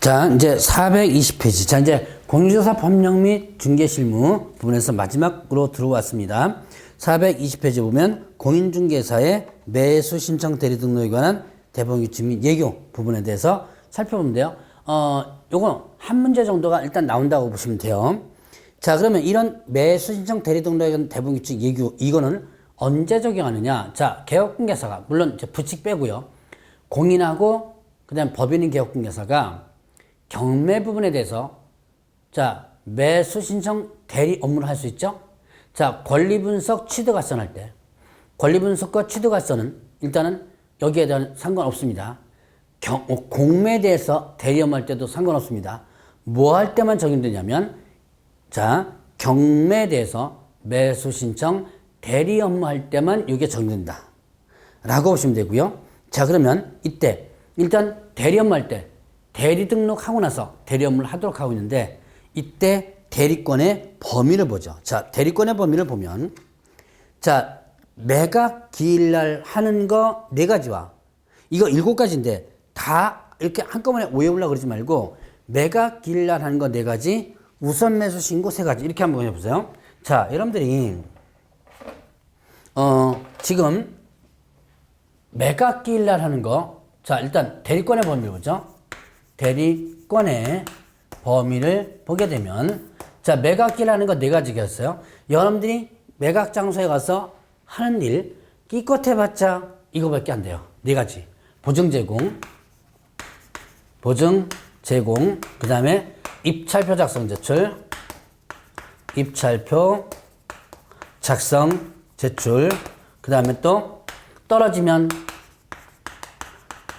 자, 이제 420페이지. 자, 이제 공인중개사 법령 및 중개실무 부분에서 마지막으로 들어왔습니다. 420페이지 보면 공인중개사의 매수 신청 대리 등록에 관한 대법원 규칙 및 예규 부분에 대해서 살펴보는데요. 요거 한 문제 정도가 일단 나온다고 보시면 돼요. 자, 그러면 이런 매수 신청 대리 등록에 관한 대법원 규칙 예규, 이거는 언제 적용하느냐? 자, 개업공개사가, 물론 이제 부칙 빼고요. 공인하고, 그 다음 법인인 개업공개사가 경매 부분에 대해서 자, 매수 신청 대리 업무를 할 수 있죠? 자, 권리분석 취득활선 할 때 권리분석과 취득활선은 일단은 여기에 대한 상관없습니다. 공매에 대해서 대리 업무 할 때도 상관없습니다. 뭐 할 때만 적용되냐면 자, 경매에 대해서 매수 신청 대리 업무 할 때만 이게 적용된다 라고 보시면 되고요. 자, 그러면 이때 일단 대리 업무 할 때 대리 등록하고 나서 대리 업무를 하도록 하고 있는데 이때 대리권의 범위를 보죠. 자, 대리권의 범위를 보면 자, 매각 기일날 하는 거 4가지와 이거 7가지인데 다 이렇게 한꺼번에 오해보려고 그러지 말고 매각 기일날 하는 거 4가지, 우선 매수 신고 3가지 이렇게 한번 해보세요. 자, 여러분들이 지금 매각 기일날 하는 거, 자, 일단 대리권의 범위를 보죠. 대리권의 범위를 보게 되면 자, 매각기라는 거 4가지가 있어요. 여러분들이 매각 장소에 가서 하는 일 끼껏 해봤자 이거밖에 안 돼요. 4가지. 보증 제공, 그 다음에 입찰표 작성 제출, 입찰표 작성 제출, 그 다음에 또 떨어지면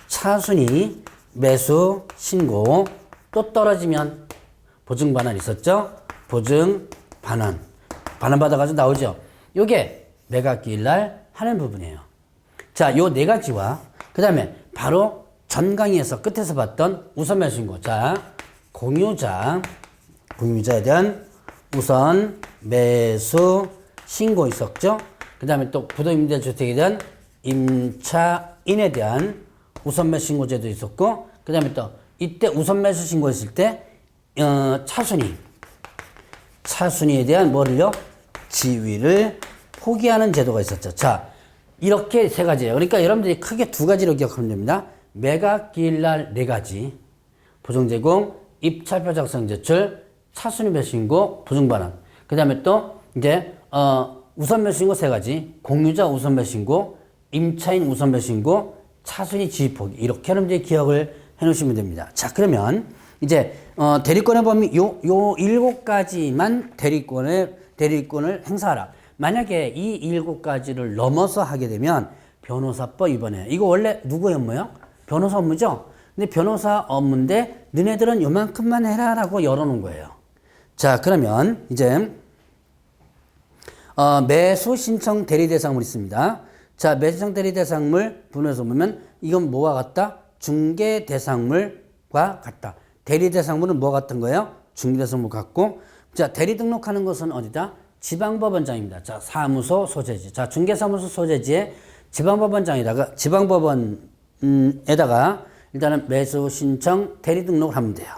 차순위 매수 신고, 또 떨어지면 보증 반환 있었죠? 보증 반환 받아가지고 나오죠. 요게 매각기일날 하는 부분이에요. 자, 요 4가지와 그 다음에 바로 전 강의에서 끝에서 봤던 우선 매수 신고. 자, 공유자에 대한 우선 매수 신고 있었죠? 그 다음에 또 부도임대주택에 대한 임차인에 대한 우선 매수 신고제도 있었고, 그 다음에 또 이때 우선 매수 신고했을 때 차순위에 대한 뭐를요? 지위를 포기하는 제도가 있었죠. 자, 이렇게 3가지예요. 그러니까 여러분들이 크게 2가지로 기억하면 됩니다. 매각 기일날 4가지, 보증 제공, 입찰표 작성 제출, 차순위 매수 신고, 보증 반환. 그 다음에 또 이제 우선 매수 신고 3가지, 공유자 우선 매수 신고, 임차인 우선 매수 신고, 차순위 지위 포기. 이렇게 여러분들이 기억을 해 놓으시면 됩니다. 자, 그러면 이제 대리권의 범위 요 7가지만 대리권을 행사하라. 만약에 이 7가지를 넘어서 하게 되면 변호사법 위반해요. 이거 원래 누구의 업무예요? 변호사 업무죠? 근데 변호사 업무인데 너네들은 요만큼만 해라라고 열어놓은 거예요. 자, 그러면 이제 매수 신청 대리 대상물 있습니다. 자, 매수 신청 대리 대상물 분에서 보면 이건 뭐와 같다? 중개 대상물과 같다. 대리 대상물은 뭐와 같은 거예요? 중개 대상물 같고, 자, 대리 등록하는 것은 어디다? 지방법원장입니다. 자, 사무소 소재지. 자, 중개사무소 소재지에 지방법원장에다가 지방법원에다가 일단은 매수 신청 대리 등록을 하면 돼요.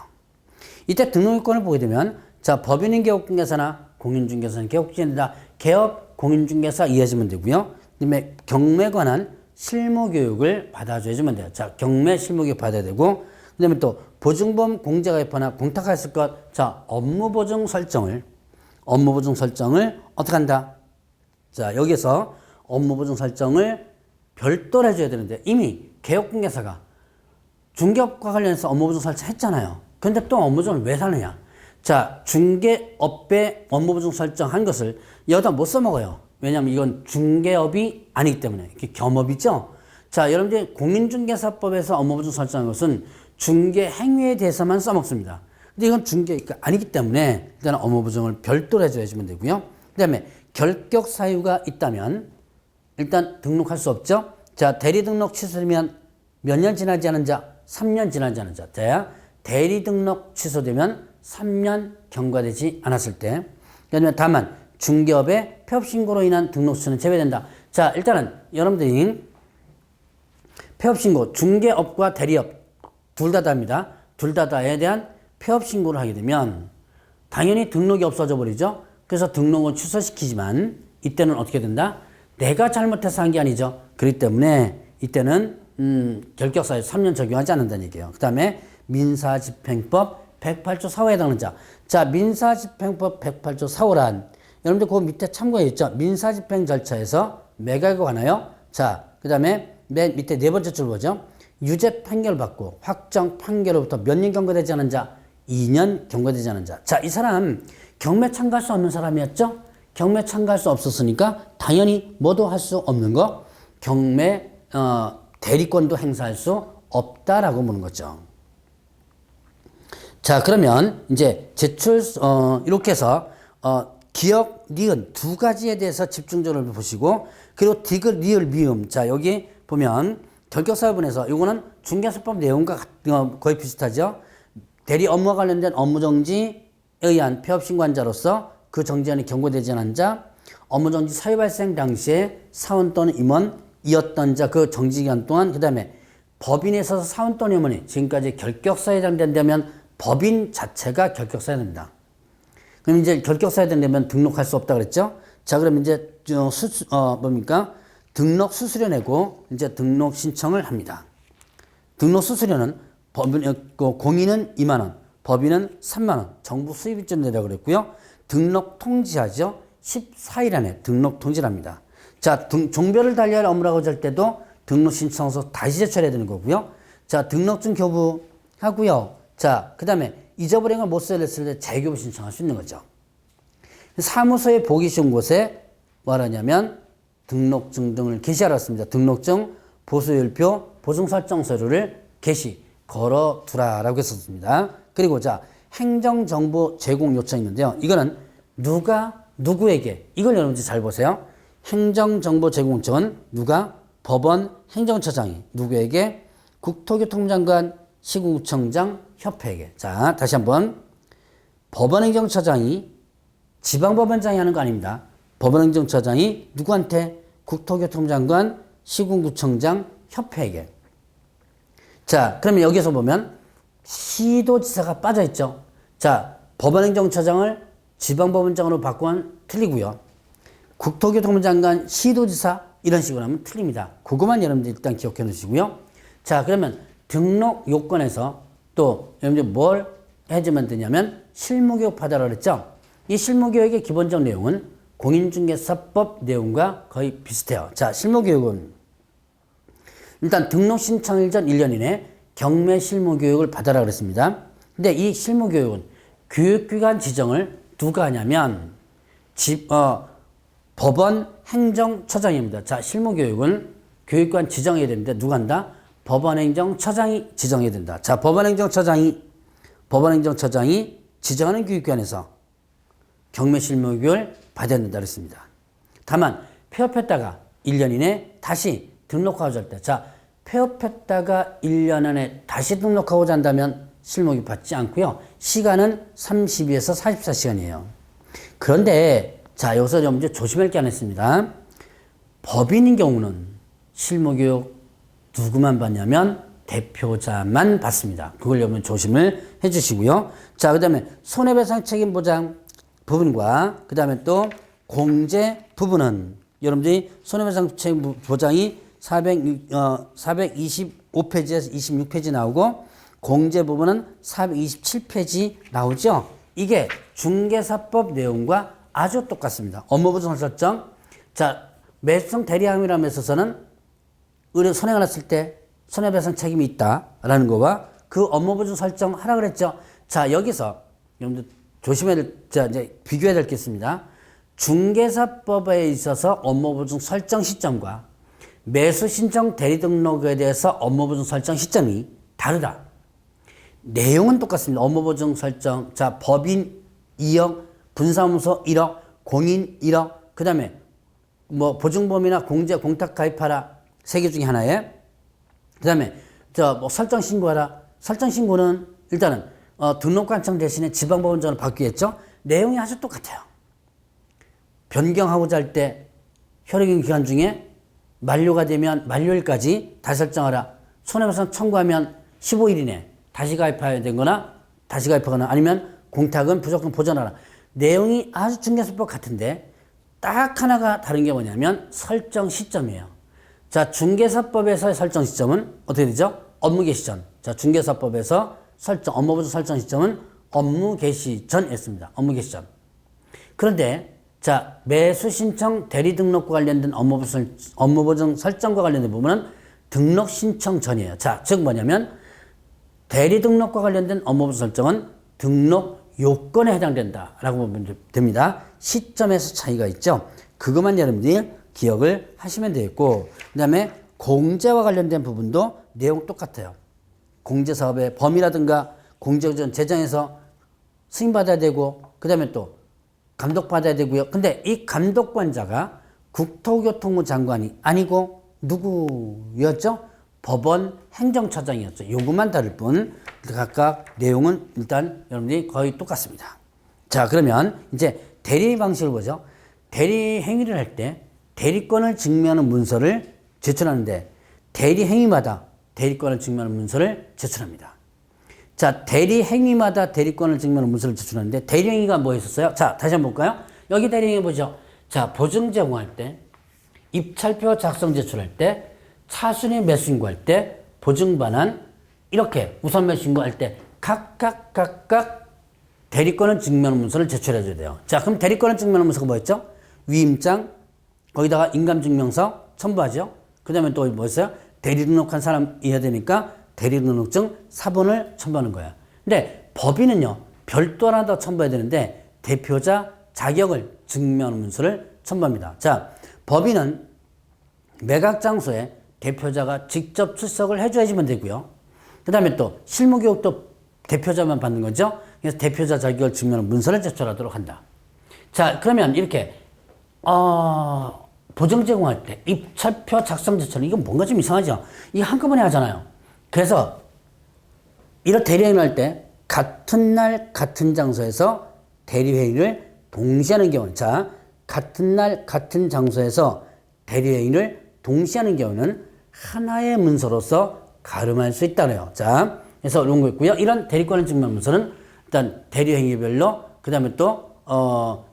이때 등록권을 보게 되면 자, 법인인 개업공개사나 공인중개사는 개업중개사, 개업 공인중개사 이해하시면 되고요. 그다음에 경매 관한 실무교육을 받아줘야지만 돼요. 자, 경매 실무교육 받아야 되고, 그 다음에 또 보증보험 공제가 입거나 공탁했을 것, 자, 업무보증 설정을 어떻게 한다? 자, 여기서 업무보증 설정을 별도로 해줘야 되는데 이미 개업공개사가 중개업과 관련해서 업무보증 설정했잖아요. 근데 또 업무보증을 왜 사느냐? 자, 중개업의 업무보증 설정한 것을 여기다 못 써먹어요. 왜냐하면 이건 중개업이 아니기 때문에. 이게 겸업이죠? 자, 여러분들 공인중개사법에서 업무보증 설정한 것은 중개 행위에 대해서만 써먹습니다. 근데 이건 중개가 아니기 때문에 일단 업무보증을 별도로 해줘야지면 되고요. 그 다음에 결격 사유가 있다면 일단 등록할 수 없죠? 자, 대리 등록 취소되면 몇 년 지나지 않은 자? 3년 지나지 않은 자. 자, 대리 등록 취소되면 3년 경과되지 않았을 때. 그다음에 다만 중개업의 폐업신고로 인한 등록 취소는 제외된다. 자, 일단은 여러분들이 폐업신고, 중개업과 대리업 둘 다 답니다. 둘 다에 대한 폐업 신고를 하게 되면 당연히 등록이 없어져 버리죠. 그래서 등록은 취소시키지만 이때는 어떻게 된다? 내가 잘못해서 한 게 아니죠. 그렇기 때문에 이때는 결격사유 3년 적용하지 않는다는 얘기예요. 그 다음에 민사집행법 108조 4호에 해당하는 자. 자, 민사집행법 108조 4호란 여러분들 그 밑에 참고해 있죠. 민사집행 절차에서 매각에 관하여 자, 그 다음에 맨 밑에 네 번째 줄 보죠. 유죄 판결 받고 확정 판결로부터 몇 년 경과되지 않은 자? 2년 경과되지 않은 자. 자, 이 사람 경매 참가할 수 없는 사람이었죠? 경매 참가할 수 없었으니까 당연히 뭐도 할 수 없는 거 경매 대리권도 행사할 수 없다라고 보는 거죠. 자, 그러면 이제 제출 이렇게 해서 기억, 니은 두 가지에 대해서 집중적으로 보시고 그리고 디귿, 리을, 미음. 자, 여기 보면 결격사유분에서 이거는 중개사법 내용과 거의 비슷하죠. 대리 업무와 관련된 업무정지에 의한 폐업신고한자로서 그 정지안이 경고되지 않은 자, 업무정지 사유 발생 당시에 사원 또는 임원이었던 자 그 정지기간 동안 그 다음에 법인에 있어서 사원 또는 임원이 지금까지 결격사유에 해당된다면 법인 자체가 결격사유가 됩니다. 그럼 이제 결격사유에 해당되면 등록할 수 없다 그랬죠? 자, 그럼 이제 뭡니까? 등록 수수료 내고 이제 등록 신청을 합니다. 등록 수수료는 공인은 2만 원, 법인은 3만 원, 정부 수입일전 내라고 그랬고요. 등록 통지하죠. 14일 안에 등록 통지를 합니다. 자, 종별을 달리할 업무라고 할 때도 등록 신청서 다시 제출해야 되는 거고요. 자, 등록증 교부하고요. 자, 그 다음에 잊어버린 걸 못 써냈을 때 재교부 신청할 수 있는 거죠. 사무소에 보기 쉬운 곳에 뭐하냐면 등록증 등을 게시하라 습니다. 등록증, 보수율표, 보증설정 서류를 게시, 걸어두라라고 했었습니다. 그리고 자, 행정정보 제공 요청이 있는데요. 이거는 누가 누구에게, 이걸 여러분들 잘 보세요. 행정정보 제공 요청은 누가? 법원 행정처장이 누구에게? 국토교통장관, 시군구청장, 협회에게. 자, 다시 한번. 법원행정처장이 지방법원장이 하는 거 아닙니다. 법원행정처장이 누구한테? 국토교통장관, 시군구청장, 협회에게. 자, 그러면 여기서 보면 시도지사가 빠져있죠. 자, 법원행정처장을 지방법원장으로 바꾸면 틀리고요. 국토교통장관, 시도지사 이런 식으로 하면 틀립니다. 그것만 여러분들 일단 기억해 놓으시고요. 자, 그러면 등록 요건에서 또 여러분들 뭘 해주면 되냐면 실무교육 받아라 그랬죠. 이 실무교육의 기본적 내용은 공인중개사법 내용과 거의 비슷해요. 자, 실무교육은 일단 등록 신청일 전 1년 이내 경매 실무교육을 받아라 그랬습니다. 근데 이 실무교육은 교육기관 지정을 누가 하냐면 법원 행정처장입니다. 자, 실무교육은 교육기관 지정해야 되는데 누가 한다? 법원 행정처장이 지정해야 된다. 자, 법원 행정처장이 지정하는 교육기관에서 경매 실무교육을 받아야 된다 그랬습니다. 다만 폐업했다가 1년 이내 다시 등록하고자 할 때, 자, 폐업했다가 1년 안에 다시 등록하고자 한다면 실무교육 받지 않고요. 시간은 32에서 44시간이에요. 그런데 자, 여기서 좀 조심할 게 하나 있습니다. 법인인 경우는 실무교육 누구만 받냐면 대표자만 받습니다. 그걸 여러분 조심을 해주시고요. 자, 그 다음에 손해배상 책임 보장 부분과 그 다음에 또 공제 부분은 여러분들이 손해배상 책임 보장이 425페이지에서 26페이지 나오고 공제 부분은 427페이지 나오죠. 이게 중개사법 내용과 아주 똑같습니다. 업무보증 설정. 자, 매수성 대리함이라고 있어서는 의뢰 손해가 났을 때 손해배상 책임이 있다라는 거와 그 업무보증 설정 하라 그랬죠. 자, 여기서 여러분들 조심해야 될, 이제 비교해야 될 게 있습니다. 중개사법에 있어서 업무보증 설정 시점과 매수신청 대리등록에 대해서 업무보증 설정 시점이 다르다. 내용은 똑같습니다. 업무보증 설정. 자, 법인 2억, 분사무소 1억, 공인 1억, 그 다음에 뭐 보증보험이나 공제, 공탁 가입하라. 세 개 중에 하나에. 그 다음에 뭐 설정 신고하라. 설정 신고는 일단은 등록관청 대신에 지방법원장으로 바뀌겠죠. 내용이 아주 똑같아요. 변경하고자 할 때 효력인 기간 중에 만료가 되면 만료일까지 다시 설정하라. 손해배상 청구하면 15일 이내 다시 가입해야 되거나 다시 가입하거나 아니면 공탁은 무조건 보전하라. 내용이 아주 중개사법 같은데 딱 하나가 다른 게 뭐냐면 설정 시점이에요. 자, 중개사법에서의 설정 시점은 어떻게 되죠? 업무 개시 전. 자, 중개사법에서 업무보조 설정 시점은 업무 개시 전이었습니다. 업무 개시 전. 그런데 자, 매수 신청 대리 등록과 관련된 업무보증 설정과 관련된 부분은 등록 신청 전이에요. 자, 즉 뭐냐면 대리 등록과 관련된 업무보증 설정은 등록 요건에 해당된다라고 보면 됩니다. 시점에서 차이가 있죠. 그것만 여러분들이 기억을 하시면 되겠고, 그 다음에 공제와 관련된 부분도 내용 똑같아요. 공제사업의 범위라든가 공제전 재정에서 승인받아야 되고, 그 다음에 또 감독받아야 되고요. 근데 이 감독관자가 국토교통부 장관이 아니고 누구였죠? 법원 행정처장이었죠. 요것만 다를 뿐 각각 내용은 일단 여러분들이 거의 똑같습니다. 자, 그러면 이제 대리 방식을 보죠. 대리 행위를 할 때 대리권을 증명하는 문서를 제출하는데 대리 행위마다 대리권을 증명하는 문서를 제출합니다. 자, 대리 행위마다 대리권을 증명하는 문서를 제출하는데 대리 행위가 뭐 있었어요? 자, 다시 한번 볼까요? 여기 대리 행위 보죠. 자, 보증 제공할 때, 입찰표 작성 제출할 때, 차순위 매수신고할 때, 보증 반환, 이렇게 우선 매수신고할 때 각각 대리권을 증명하는 문서를 제출해 줘야 돼요. 자, 그럼 대리권을 증명하는 문서가 뭐였죠? 위임장, 거기다가 인감증명서 첨부하죠. 그 다음에 또 뭐 있어요? 대리 등록한 사람이어야 되니까 대리등록증 사본을 첨부하는 거야. 근데 법인은요, 별도 하나 더 첨부해야 되는데 대표자 자격을 증명하는 문서를 첨부합니다. 자, 법인은 매각 장소에 대표자가 직접 출석을 해줘야지만 되고요. 그 다음에 또 실무교육도 대표자만 받는 거죠. 그래서 대표자 자격을 증명하는 문서를 제출하도록 한다. 자, 그러면 이렇게 보증 제공할 때 입찰표 작성 제출, 이건 뭔가 좀 이상하죠. 이게 한꺼번에 하잖아요. 그래서 이런 대리행위를 할 때 같은 날 같은 장소에서 대리회의를 동시에 하는 경우, 자, 같은 날 같은 장소에서 대리회의를 동시에 하는 경우는 하나의 문서로서 가름할 수 있다네요. 자, 그래서 이런 거 있고요. 이런 대리권을 증명하는 문서는 일단 대리행위별로, 그 다음에 또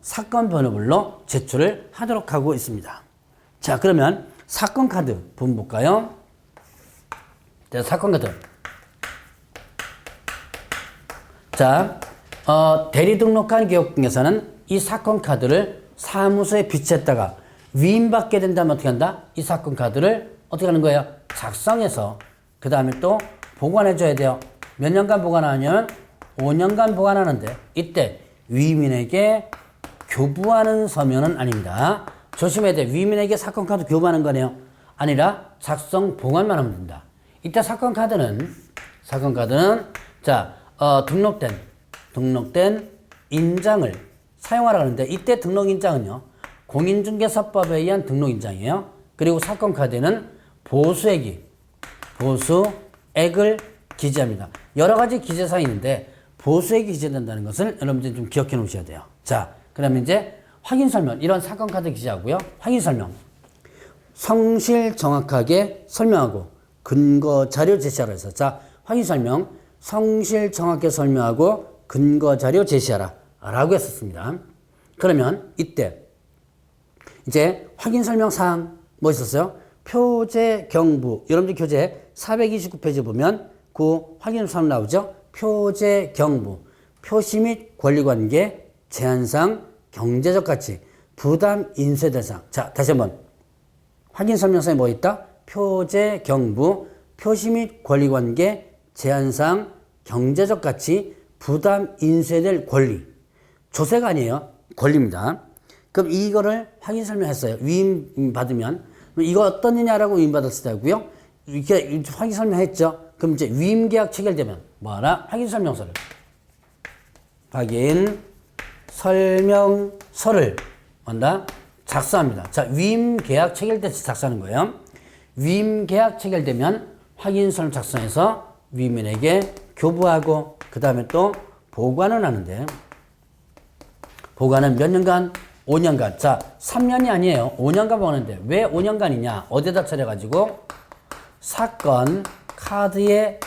사건 번호별로 제출을 하도록 하고 있습니다. 자, 그러면 사건 카드 부분 볼까요? 사건 카드. 자, 대리 등록한 기업공에서는 이 사건 카드를 사무소에 비치했다가 위임받게 된다면 어떻게 한다? 이 사건 카드를 어떻게 하는 거예요? 작성해서 그 다음에 또 보관해줘야 돼요. 몇 년간 보관하냐면 5년간 보관하는데 이때 위임인에게 교부하는 서면은 아닙니다. 조심해야 돼. 위임인에게 사건 카드 교부하는 거네요. 아니라 작성 보관만 하면 된다. 이때 사건 카드는 자, 등록된 인장을 사용하라 하는데 이때 등록 인장은요, 공인중개사법에 의한 등록 인장이에요. 그리고 사건 카드에는 보수액을 기재합니다. 여러 가지 기재사항이 있는데 보수액이 기재된다는 것을 여러분들이 좀 기억해 놓으셔야 돼요. 자, 그러면 이제 확인 설명, 이런 사건 카드 기재하고요. 확인 설명. 성실 정확하게 설명하고 근거 자료 제시하라 해서, 자, 확인 설명, 성실 정확하게 설명하고 근거 자료 제시하라 라고 했었습니다. 그러면 이때 이제 확인 설명 사항 뭐 있었어요? 표제 경부. 여러분들 교재 429페이지 보면 그 확인 사항 나오죠? 표제 경부, 표시 및 권리관계, 제한사항, 경제적 가치, 부담 인쇄 대상. 자, 다시 한번 확인 설명서에 뭐 있다? 표제 경부, 표시 및 권리관계, 제한사항, 경제적 가치, 부담 인쇄될 권리. 조세가 아니에요. 권리입니다. 그럼 이거를 확인 설명했어요. 위임 받으면 이거 어떤 일이냐라고 위임 받았을 때고요. 이렇게 확인 설명했죠. 그럼 이제 위임 계약 체결되면 뭐하나? 확인 설명서를 뭔다? 작성합니다. 자, 위임 계약 체결될 때 작성하는 거예요. 위임 계약 체결되면 확인 설명 작성해서 위임인에게 교부하고 그 다음에 또 보관을 하는데, 보관은 몇 년간? 5년간. 자, 3년이 아니에요. 5년간 보관하는데 왜 5년간이냐? 어디다 차려가지고 사건 카드에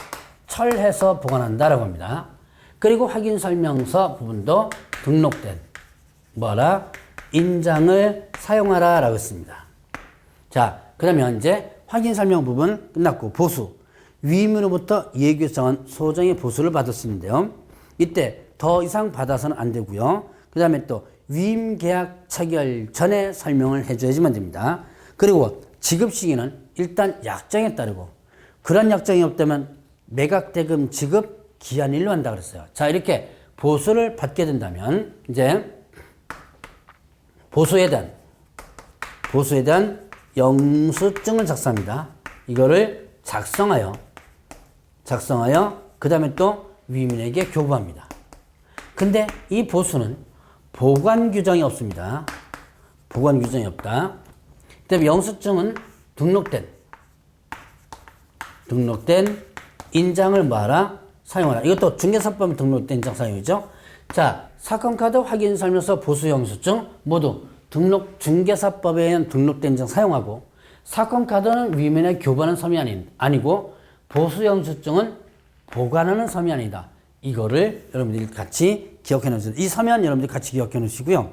철해서 보관한다라고 합니다. 그리고 확인설명서 부분도 등록된 뭐라 인장을 사용하라라고 했습니다. 자, 그러면 이제 확인설명 부분 끝났고 보수. 위임으로부터 예규정한 소정의 보수를 받을 수 있는데요. 이때 더 이상 받아서는 안 되고요. 그 다음에 또 위임계약 체결 전에 설명을 해줘야지만 됩니다. 그리고 지급 시기는 일단 약정에 따르고 그런 약정이 없다면 매각대금 지급 기한일로 한다 그랬어요. 자, 이렇게 보수를 받게 된다면 이제 보수에 대한 영수증을 작성합니다. 이거를 작성하여 그 다음에 또 위민에게 교부합니다. 근데 이 보수는 보관 규정이 없습니다. 보관 규정이 없다. 그 다음에 영수증은 등록된 인장을 뭐하라? 사용하라. 이것도 중개사법에 등록된 인장 사용이죠. 자, 사건카드 확인설명서 보수 영수증 모두 중개사법에 의한 등록된 인장 사용하고 사건카드는 위면에 교부하는 섬이 아니고 보수 영수증은 보관하는 섬이 아니다. 이거를 여러분들이 같이 기억해 놓으세요. 이 서면 여러분들이 같이 기억해 놓으시고요.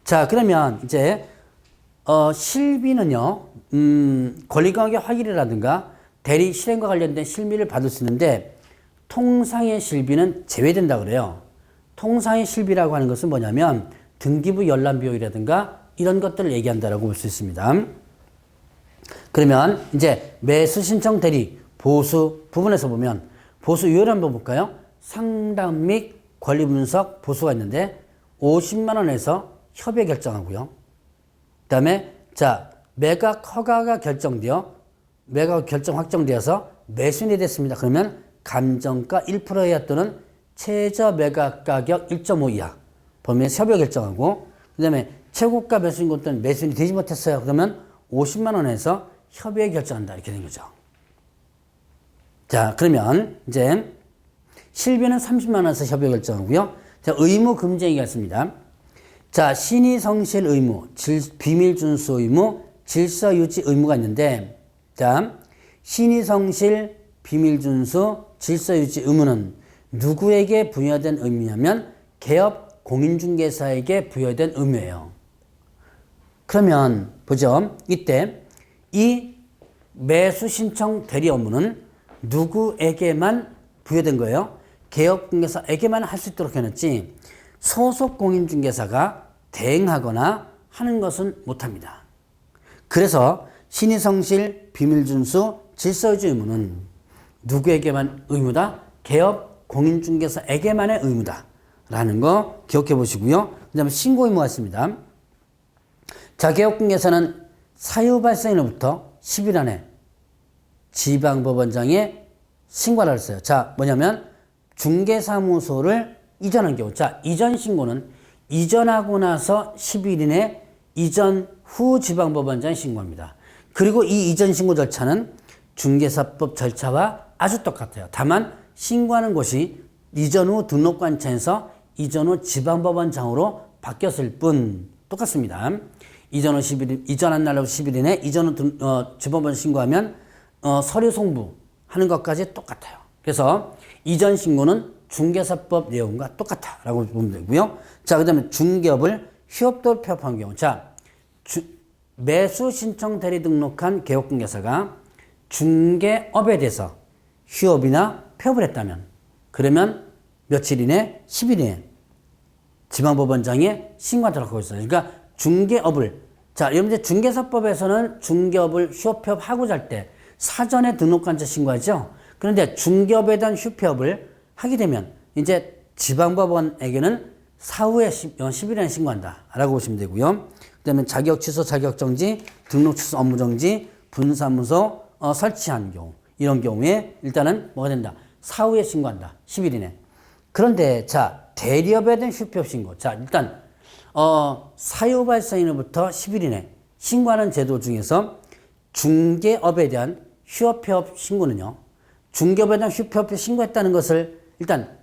자, 그러면 이제 실비는요, 권리관계 확인이라든가 대리 실행과 관련된 실비를 받을 수 있는데 통상의 실비는 제외된다 그래요. 통상의 실비라고 하는 것은 뭐냐면 등기부 열람 비용이라든가 이런 것들을 얘기한다라고 볼 수 있습니다. 그러면 이제 매수 신청 대리 보수 부분에서 보면 보수 유예를 한번 볼까요? 상담 및 권리 분석 보수가 있는데 50만 원에서 협의 결정하고요. 그 다음에 자, 매각 허가가 매각 결정 확정되어서 매수인이 됐습니다. 그러면 감정가 1% 이하 또는 최저 매각 가격 1.5 이하 범위에서 협의 결정하고 그 다음에 최고가 매수인 것들은 매수인이 되지 못했어요. 그러면 50만 원에서 협의 결정한다. 이렇게 된 거죠. 자, 그러면 이제 실비는 30만 원에서 협의 결정하고요. 자, 의무 금지행위가 있습니다. 자, 신의 성실 의무, 비밀 준수 의무, 질서 유지 의무가 있는데 자, 신의 성실, 비밀 준수, 질서 유지 의무는 누구에게 부여된 의무냐면 개업 공인중개사에게 부여된 의무예요. 그러면 보죠. 이때 이 매수 신청 대리 업무는 누구에게만 부여된 거예요? 개업공개사에게만 할 수 있도록 해놨지 소속 공인중개사가 대행하거나 하는 것은 못합니다. 그래서 신의성실, 비밀준수, 질서유지 의무는 누구에게만 의무다? 개업 공인중개사에게만의 의무다. 라는 거 기억해 보시고요. 그 다음에 신고 의무가 있습니다. 자, 개업공개사는 사유 발생일로부터 10일 안에 지방법원장에 신고를 했어요. 자, 뭐냐면 중개사무소를 이전한 경우. 자, 이전 신고는 이전하고 나서 10일 이내 이전 후 지방법원장에 신고합니다. 그리고 이 이전 신고 절차는 중개사법 절차와 아주 똑같아요. 다만 신고하는 곳이 이전 후 등록관청에서 이전 후 지방법원장으로 바뀌었을 뿐 똑같습니다. 이전한 날로부터 10일 이내 이전 후 지방법원 신고하면 서류 송부하는 것까지 똑같아요. 그래서 이전 신고는 중개사법 내용과 똑같다라고 보면 되고요. 자, 그 다음에 중개업을 휴업도로 폐업한 경우. 자, 매수 신청 대리 등록한 개업공개사가 중개업에 대해서 휴업이나 폐업을 했다면 그러면 며칠 이내 10일 이내 지방법원장에 신고하도록 하고 있어요. 그러니까 중개업을 자, 여러분들 중개사법에서는 중개업을 휴업 폐업하고자 할 때 사전에 등록관청 신고하죠. 그런데 중개업에 대한 휴폐업을 하게 되면 이제 지방법원에게는 사후에 10일에 신고한다라고 보시면 되고요. 그 다음에 자격 취소, 자격 정지, 등록 취소, 업무 정지, 분사무소 설치한 경우 이런 경우에 일단은 뭐가 된다? 사후에 신고한다. 10일 이내. 그런데 자, 대리업에 대한 휴폐업 신고. 자, 일단 사유 발생일로부터 10일 이내 신고하는 제도 중에서 중개업에 대한 휴업폐업 신고는요. 중개업에 대한 휴폐업 신고했다는 것을 일단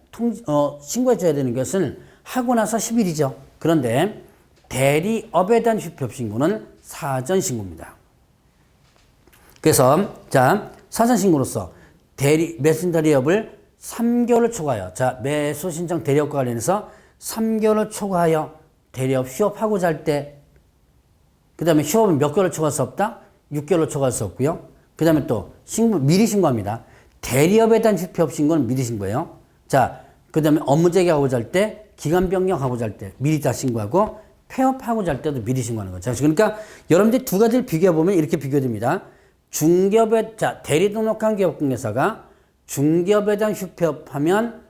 신고해 줘야 되는 것은 하고 나서 10일이죠. 그런데 대리업에 대한 휴폐업 신고는 사전 신고입니다. 그래서 자, 사전 신고로서 매수 대리업을 3개월을 초과하여, 자, 매수 신청 대리업과 관련해서 3개월을 초과하여 대리업 휴업하고자 할 때, 그 다음에 휴업은 몇 개월을 초과할 수 없다? 6개월을 초과할 수 없고요. 그 다음에 또 미리 신고합니다. 대리업에 대한 휴업 신고는 미리 신고해요. 자, 그 다음에 업무 재개하고자 할 때, 기간 변경하고자 할 때 미리 다 신고하고, 폐업하고자 할 때도 미리 신고하는 거죠. 그러니까 여러분들이 두 가지를 비교해보면 이렇게 비교됩니다. 대리 등록한 기업공개사가 중개업에 대한 휴폐업하면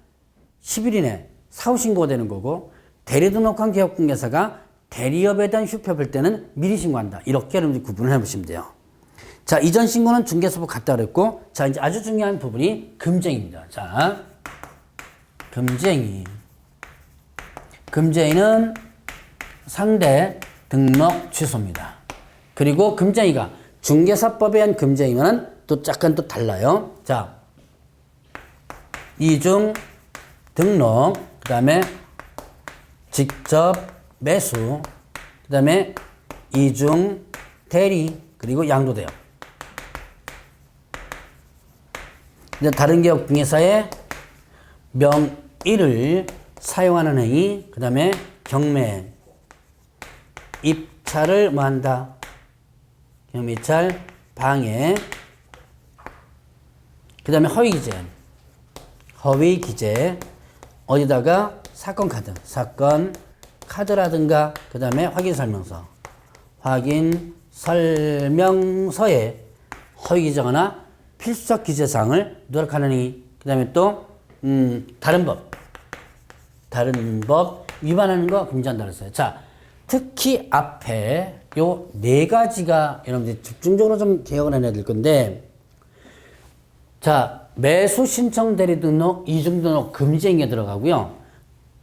10일 이내 사후 신고가 되는 거고, 대리 등록한 기업공개사가 대리업에 대한 휴폐업할 때는 미리 신고한다. 이렇게 여러분들이 구분을 해보시면 돼요. 자, 이전 신고는 중개사법 같다 그랬고, 자, 이제 아주 중요한 부분이 금쟁이입니다. 자, 금쟁이. 금쟁이는 상대 등록 취소입니다. 그리고 금쟁이가 중개사법에 의한 금쟁이면은 또 약간 또 달라요. 자, 이중 등록, 그 다음에 직접 매수, 그 다음에 이중 대리, 그리고 양도대요. 다른 기업 공개사의 명의를 사용하는 행위, 그 다음에 경매, 입찰을 뭐한다? 경매 입찰, 방해, 그 다음에 허위기재. 허위기재, 어디다가? 사건 카드라든가, 그 다음에 확인설명서. 확인설명서에 허위기재거나 필수적 기재사항을 누락하는 행위, 그 다음에 또, 다른 법 위반하는 거 금지한다 그랬어요. 자, 특히 앞에 요 네 가지가 여러분들 집중적으로 좀 기억을 해야 될 건데, 자, 매수 신청 대리 등록, 이중 등록 금지행위에 들어가고요.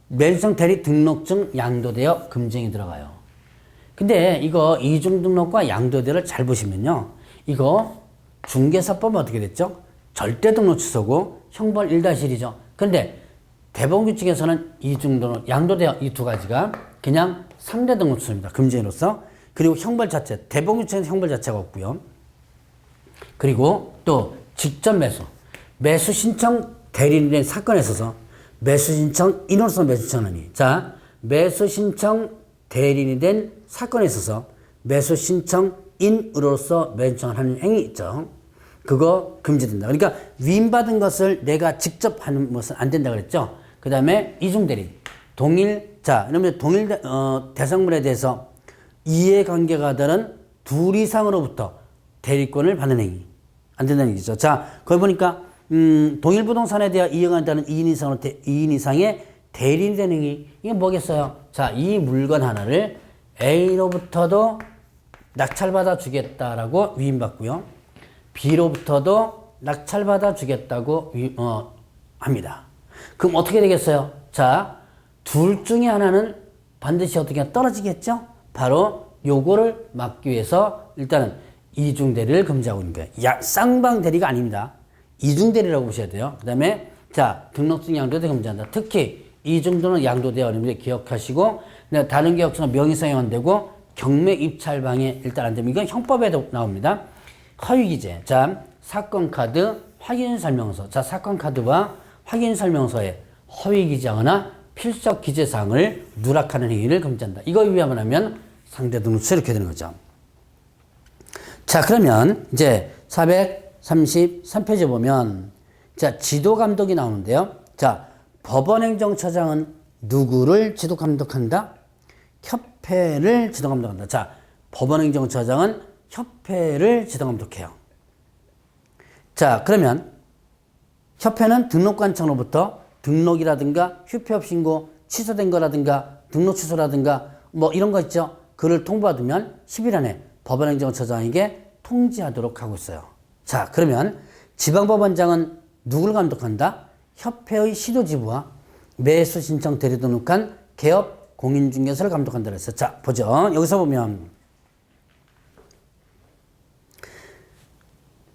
매수 신청 대리 등록증 양도되어 금지행위 들어가요. 근데 이거 이중 등록과 양도대를 잘 보시면요. 이거 중개사법은 어떻게 됐죠? 절대 등록 취소고 형벌 1-1이죠. 근데 대법원규칙에서는 이중 등록, 양도대여 이 두 가지가 그냥 상대 등록 취소입니다. 금지행위로서. 그리고 형벌 자체, 대법원규칙에서 형벌 자체가 없고요. 그리고 또 직접 매수 신청 대리인에 대한 사건에 있어서 매수 신청 인으로서 매수 신청하니, 자, 매수 신청 대리인이 된 사건에 있어서 매수 신청 인으로서 매수 신청을 하는 행위 있죠. 그거 금지된다. 그러니까 위임받은 것을 내가 직접 하는 것은 안 된다 그랬죠. 그 다음에 이중대리, 자, 그러면 대상물에 대해서 이해관계가 다른 둘 이상으로부터 대리권을 받는 행위. 안 된다는 얘기죠. 자, 거기 보니까, 동일 부동산에 대해 이해관계가 다른 2인 이상의 대리인이 되는 행위. 이게 뭐겠어요? 자, 이 물건 하나를 A로부터도 낙찰받아 주겠다라고 위임받고요. B로부터도 낙찰받아 주겠다고 합니다. 그럼 어떻게 되겠어요? 자, 둘 중에 하나는 반드시 어떻게 떨어지겠죠? 바로 요거를 막기 위해서 일단은 이중대리를 금지하고 있는 거예요. 쌍방대리가 아닙니다. 이중대리라고 보셔야 돼요. 그 다음에 자, 등록증 양도대 금지한다. 특히 이중등록 양도대 어렵게 기억하시고, 다른 기업처럼 명의사용 안 되고 경매 입찰 방해 일단 안 되면 이건 형법에도 나옵니다. 허위기재. 자, 사건카드 확인설명서. 자, 사건카드와 확인설명서에 허위기재하거나 필수적 기재사항을 누락하는 행위를 금지한다. 이거 위반하면 상대등록죄 이렇게 되는 거죠. 자, 그러면 이제 433페이지 보면, 자, 지도감독이 나오는데요. 자, 법원행정처장은 누구를 지도감독한다? 협회를 지도감독한다. 자, 법원행정처장은 협회를 지도감독해요. 자, 그러면 협회는 등록관청으로부터 등록이라든가 휴폐업 신고 취소된 거라든가 등록 취소라든가 뭐 이런 거 있죠. 그를 통보받으면 10일 안에 법원행정처장에게 통지하도록 하고 있어요. 자, 그러면 지방법원장은 누구를 감독한다? 협회의 시도지부와 매수 신청 대리 등록한 개업 공인중개사를 감독한다 그랬어요. 자, 보죠. 여기서 보면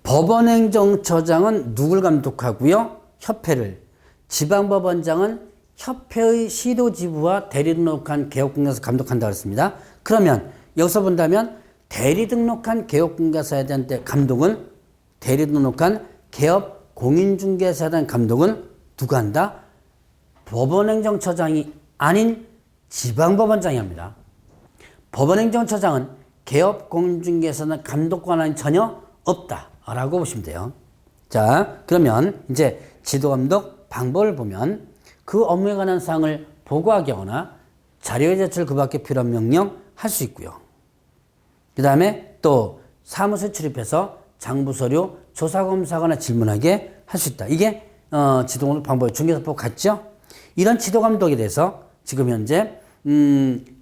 법원행정처장은 누굴 감독하고요? 협회를. 지방법원장은 협회의 시도지부와 대리 등록한 개업공개사 감독한다 그랬습니다. 그러면 여기서 본다면 대리 등록한 개업공개사에 대한 감독은 대리 등록한 개업 공인중개사에 대한 감독은 누가 한다? 법원행정처장이 아닌 지방법원장이 합니다. 법원행정처장은 개업 공인중개사는 감독 권한이 전혀 없다라고 보시면 돼요. 자, 그러면 이제 지도감독 방법을 보면 그 업무에 관한 사항을 보고하게 하거나 자료의 제출 그 밖에 필요한 명령 할 수 있고요. 그 다음에 또 사무소에 출입해서 장부서류 조사검사하거나 질문하게 할 수 있다. 이게 지도감독 방법의 중개사법 같죠? 이런 지도감독에 대해서 지금 현재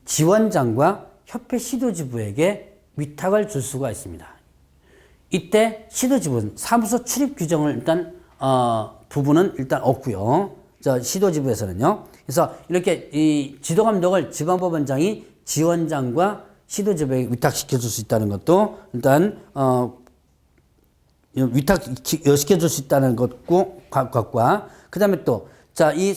지원장과 협회 시도지부에게 위탁을 줄 수가 있습니다. 이때 시도지부는 사무소 출입 규정을 일단 부분은 일단 없고요. 저 시도지부에서는요. 그래서 이렇게 이 지도감독을 지방법원장이 지원장과 시도지부에 위탁시켜 줄 수 있다는 것도 일단 위탁시켜 줄 수 있다는 것과 그다음에 또 자, 이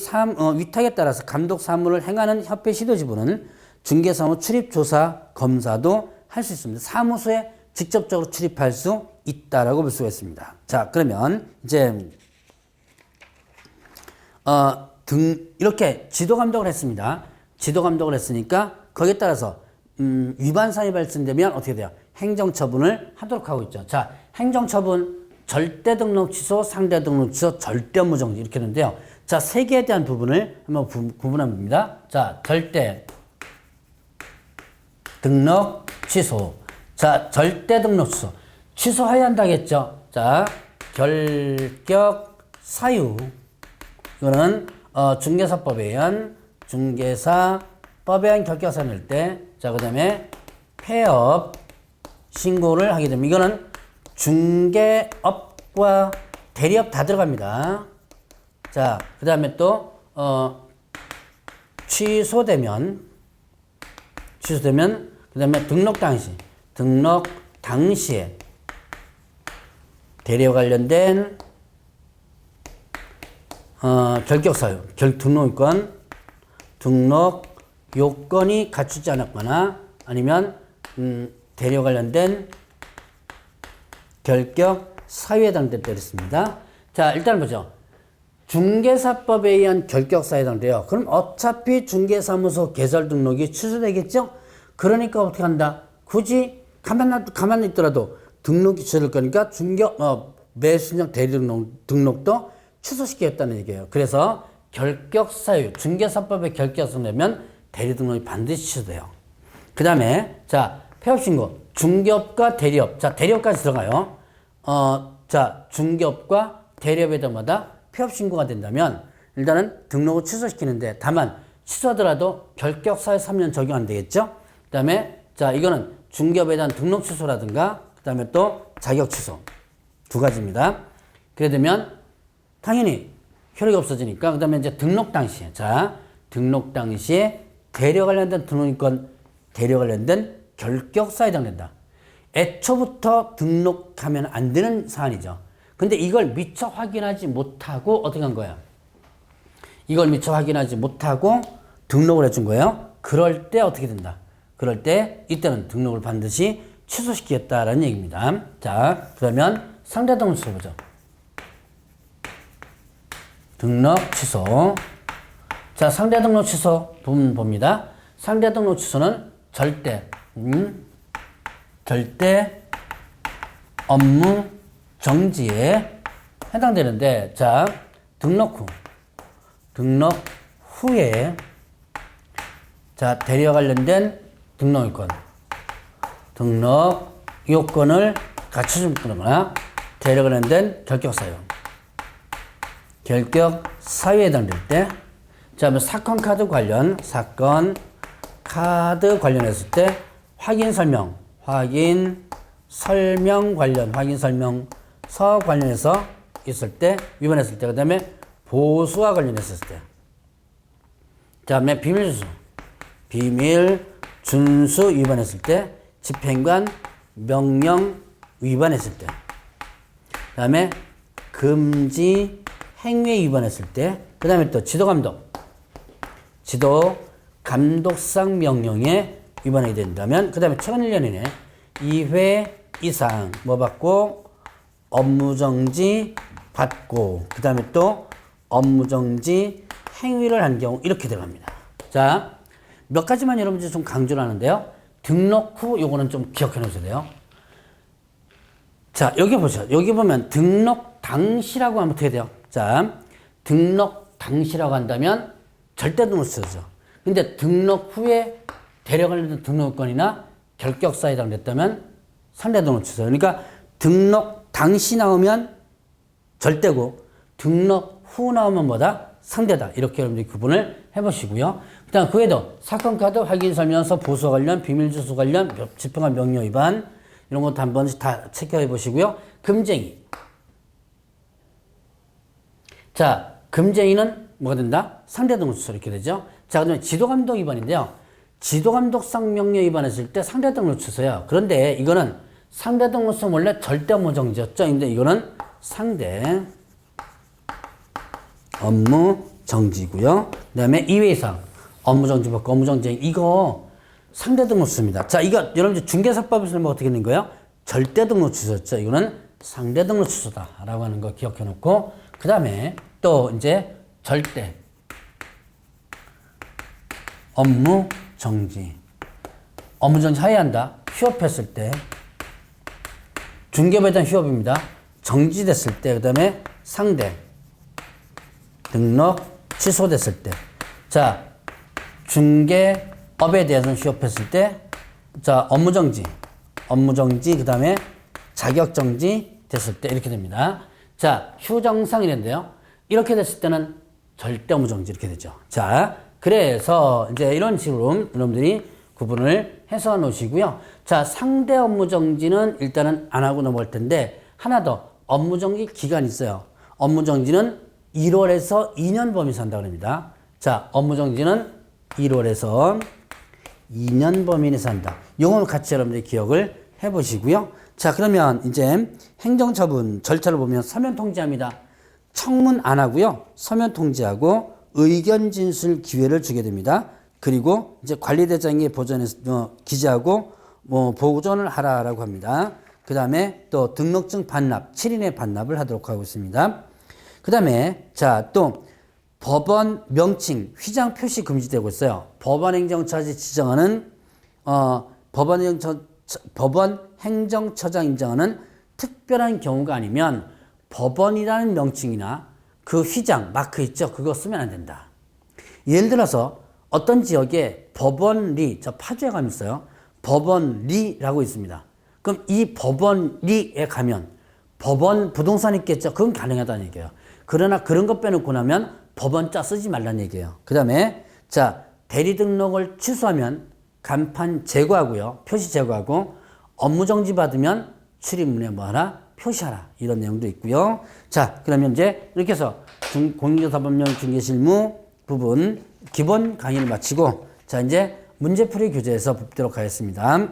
위탁에 따라서 감독 사무를 행하는 협회 시도지부는 중개사무 출입조사 검사도 할 수 있습니다. 사무소에 직접적으로 출입할 수 있다라고 볼 수가 있습니다. 자, 그러면 이제 이렇게 지도감독을 했습니다. 지도감독을 했으니까 거기에 따라서 위반 사항이 발생되면 어떻게 돼요? 행정처분을 하도록 하고 있죠. 자, 행정처분 절대 등록 취소, 상대 등록 취소, 절대 업무 정지 이렇게 하는데요. 자, 세 개에 대한 부분을 한번 구분하면 됩니다. 자, 절대 등록 취소. 자, 절대 등록 취소. 취소해야 한다겠죠. 자, 결격 사유. 이거는 중개사법에 의한 결격 사유를 낼 때, 자, 그다음에 폐업 신고를 하게 되면 이거는 중개업과 대리업 다 들어갑니다. 자, 그다음에 또 취소되면 그다음에 등록 당시에 대리와 관련된 결격 사유, 등록 요건이 갖추지 않았거나 아니면 대리와 관련된 결격 사유에 해당됐다 그랬습니다. 자, 일단 보죠. 중개사법에 의한 결격 사유에 해당돼요. 그럼 어차피 중개사무소 개설 등록이 취소되겠죠? 그러니까 어떻게 한다? 굳이 가만히 있더라도 등록이 취소될 거니까 매수인정 대리 등록도 취소시키겠다는 얘기예요. 그래서 결격 사유, 중개사법의 결격 사유 내면 대리 등록이 반드시 취소돼요. 그 다음에 자, 폐업 신고, 중개업과 대리업. 자, 대리업까지 들어가요. 자, 중개업과 대리업에다마다 폐업 신고가 된다면 일단은 등록을 취소시키는데 다만 취소하더라도 결격 사유 3년 적용 안 되겠죠? 그 다음에 자, 이거는 중개업에 대한 등록 취소라든가 그 다음에 또 자격 취소 두 가지입니다. 그래 되면 당연히 효력이 없어지니까 그 다음에 이제 등록 당시에 대리와 관련된 등록인권 대리와 관련된 결격 사유에 해당된다. 애초부터 등록하면 안 되는 사안이죠. 근데 이걸 미처 확인하지 못하고 어떻게 한 거야? 이걸 미처 확인하지 못하고 등록을 해준 거예요. 그럴 때 어떻게 된다? 그럴 때 이때는 등록을 반드시 취소시키겠다라는 얘기입니다. 자, 그러면 상대 등록 취소 보죠. 등록 취소. 자, 상대 등록 취소 부분 봅니다. 상대 등록 취소는 절대 업무 정지에 해당되는데, 자, 등록 후에, 자, 대리와 관련된 등록 요건을 갖춰준거나 대리와 관련된 결격 사유에 해당될 때, 자, 사건 카드 관련했을 때 확인 설명서 관련해서 있을 때, 위반했을 때, 그 다음에 보수와 관련했을 때, 그 다음에 비밀 준수 위반했을 때, 집행관 명령 위반했을 때, 그 다음에 금지 행위 위반했을 때, 그 다음에 또 감독상 명령에 위반하게 된다면, 그 다음에 최근 1년 이내 2회 이상 받고 업무정지 받고 그 다음에 또 업무정지 행위를 한 경우 이렇게 들어갑니다. 자, 몇 가지만 여러분들이 좀 강조를 하는데요. 등록 후 요거는 좀 기억해 놓으셔야 돼요. 자, 여기 보세요. 여기 보면 등록 당시라고 하면 어떻게 돼요? 자, 등록 당시라고 한다면 절대 등록 취소죠. 근데 등록 후에 대려관련 등록권이나 결격사에 해당됐다면 상대 등록 취소. 그러니까 등록 당시 나오면 절대고 등록 후 나오면 뭐다? 상대다. 이렇게 여러분들이 구분을 해보시고요. 그 다음 그 외에도 사건 카드 확인 설명서 보수 관련 비밀 주소 관련 집행관 명령 위반 이런 것도 한 번씩 다 체크해 보시고요. 금쟁이. 자, 금쟁이는 뭐가 된다? 상대 등록 취소 이렇게 되죠. 자, 그다음에 지도감독 위반인데요. 지도감독상 명령 위반했을 때 상대 등록 취소예요. 그런데 이거는 상대 등록 취소 원래 절대 업무 정지였죠. 근데 이거는 상대 업무 정지고요. 그다음에 이외상 업무 정지 받고 업무 정지 이거 상대 등록 취소입니다. 자, 이거 여러분들 중개사법에서 뭐 어떻게 되는 거예요? 절대 등록 취소였죠. 이거는 상대 등록 취소다라고 하는 거 기억해 놓고 그다음에 또 이제 절대 업무 정지. 업무 정지 하회한다. 휴업했을 때 중개부에 대한 휴업입니다. 정지됐을 때 그다음에 상대 등록 취소됐을 때. 자, 중개업에 대해서는 휴업했을 때. 자, 업무 정지, 그 다음에 자격 정지 됐을 때 이렇게 됩니다. 자, 휴정상이랬는데요. 이렇게 됐을 때는 절대 업무 정지 이렇게 되죠. 자, 그래서 이제 이런 식으로 여러분들이 구분을 해서 놓으시고요. 자, 상대 업무 정지는 일단은 안 하고 넘어갈 텐데 하나 더 업무 정지 기간이 있어요. 업무 정지는 1월에서 2년 범위 산다고 합니다. 자, 업무 정지는 1월에서 2년 범위 내에서 한다. 요거는 같이 여러분들이 기억을 해 보시고요. 자, 그러면 이제 행정처분 절차를 보면 서면 통지합니다. 청문 안 하고요. 서면 통지하고 의견 진술 기회를 주게 됩니다. 그리고 이제 관리대장에 보전해서 기재하고 뭐 보존을 하라라고 합니다. 그 다음에 또 등록증 반납, 7인의 반납을 하도록 하고 있습니다. 그 다음에 자, 또 법원 명칭, 휘장 표시 금지되고 있어요. 법원행정처장이 지정하는 법원 행정처장 인정하는 특별한 경우가 아니면 법원이라는 명칭이나 그 휘장, 마크 있죠? 그거 쓰면 안 된다. 예를 들어서 어떤 지역에 법원리, 저 파주에 가면 있어요. 법원리라고 있습니다. 그럼 이 법원리에 가면 법원 부동산 있겠죠? 그건 가능하다는 얘기예요. 그러나 그런 것 빼놓고 나면 법원자 쓰지 말라는 얘기예요. 그 다음에 자, 대리 등록을 취소하면 간판 제거하고요. 표시 제거하고 업무 정지 받으면 출입문에 뭐 하나 표시하라. 이런 내용도 있고요. 자, 그러면 이제 이렇게 해서 공인중개사법령 중개실무 부분 기본 강의를 마치고 자, 이제 문제풀이 교재에서 뵙도록 하겠습니다.